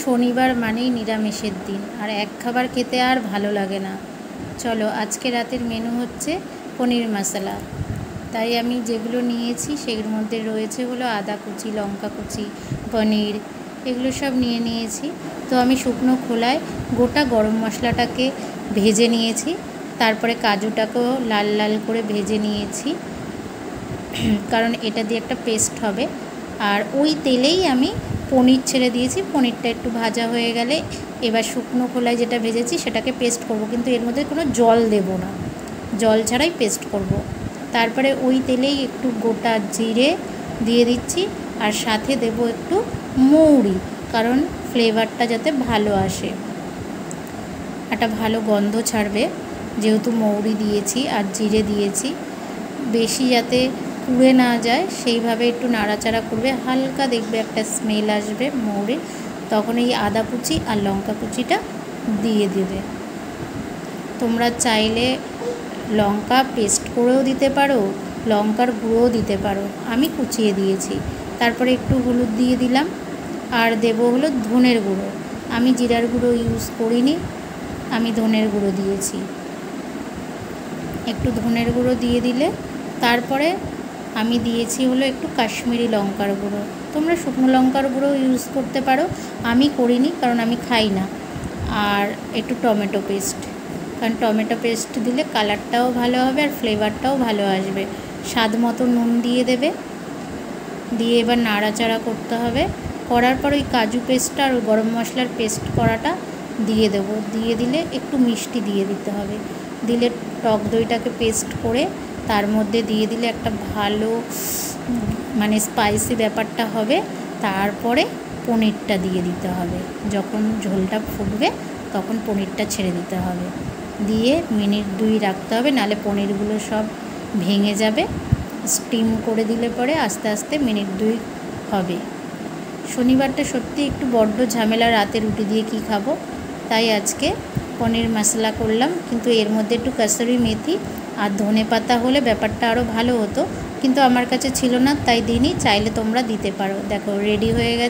শনিবার মানেই নিরামিষের দিন, আর এক খাবার খেতে আর ভালো লাগে না। চলো, আজকে রাতের মেনু হচ্ছে পনির মশলা। তাই আমি যেগুলো নিয়েছি সেগুলোর মধ্যে রয়েছে হলো আদা কুচি, লঙ্কা কুচি, পনির, এগুলো সব নিয়েছি। তো আমি শুকনো খোলায় গোটা গরম মশলাটাকে ভেজে নিয়েছি, তারপরে কাজুটাকেও লাল লাল করে ভেজে নিয়েছি, কারণ এটা দিয়ে একটা পেস্ট হবে। আর ওই তেলেই আমি পনির ছেড়ে দিয়েছি। পনিরটা একটু ভাজা হয়ে গেলে এবার শুকনো খোলায় যেটা ভেজেছি সেটাকে পেস্ট করব, কিন্তু এর মধ্যে কোনো জল দেব না, জল ছাড়াই পেস্ট করব। তারপরে ওই তেলেই একটু গোটা জিরে দিয়ে দিচ্ছি, আর সাথে দেব একটু মৌরি, কারণ ফ্লেভারটা যাতে ভালো আসে, একটা ভালো গন্ধ ছাড়বে যেহেতু মৌরি দিয়েছি আর জিরে দিয়েছি। বেশি যাতে পুড়ে না যায় সেইভাবে একটু নাড়াচাড়া করবে, হালকা দেখবে একটা স্মেল আসবে মৌরির, তখন এই আদা কুচি আর লঙ্কা কুচিটা দিয়ে দেবে। তোমরা চাইলে লঙ্কা পেস্ট করেও দিতে পারো, লঙ্কার গুঁড়োও দিতে পারো, আমি কুচিয়ে দিয়েছি। তারপরে একটু হলুদ দিয়ে দিলাম, আর দেবো হলো ধনের গুঁড়ো। আমি জিরার গুঁড়ো ইউজ করিনি, আমি ধনের গুঁড়ো দিয়েছি। একটু ধনের গুঁড়ো দিয়ে দিলে তারপরে আমি দিয়েছি হলো একটু কাশ্মীরি লঙ্কার গুঁড়ো। তোমরা শুকনো লঙ্কার গুঁড়ো ইউজ করতে পারো, আমি করিনি কারণ আমি খাই না। আর একটু টমেটো পেস্ট, কারণ টমেটো পেস্ট দিলে কালারটাও ভালো হবে আর ফ্লেভারটাও ভালো আসবে। স্বাদ মতো নুন দিয়ে দেবে, দিয়ে এবার নাড়াচাড়া করতে হবে। করার পর ওই কাজু পেস্টটা আর গরম মশলার পেস্ট করাটা দিয়ে দেবো, দিয়ে দিলে একটু মিষ্টি দিয়ে দিতে হবে, দিলে টক দইটাকে পেস্ট করে তার মধ্যে দিয়ে দিলে একটা ভালো মানে স্পাইসি ব্যাপারটা হবে। তারপরে পনিরটা দিয়ে দিতে হবে, যখন ঝোলটা ফুটবে তখন পনিরটা ছেড়ে দিতে হবে, দিয়ে মিনিট 2 রাখতে হবে, নাহলে পনিরগুলো সব ভেঙে যাবে। স্টিম করে দিলে পরে আস্তে আস্তে মিনিট 2 হবে। শনিবারটা সত্যি একটু বড্ড ঝামেলা, রাতে রুটি দিয়ে কি খাবো, তাই আজকে পনির মশলা করলাম। কিন্তু এর মধ্যে একটু কসুরি মেথি আর ধনে পাতা হলে ব্যাপারটা আরও ভালো হতো, কিন্তু আমার কাছে ছিল না তাই দিইনি, চাইলে তোমরা দিতে পারো। দেখো রেডি হয়ে গেছে।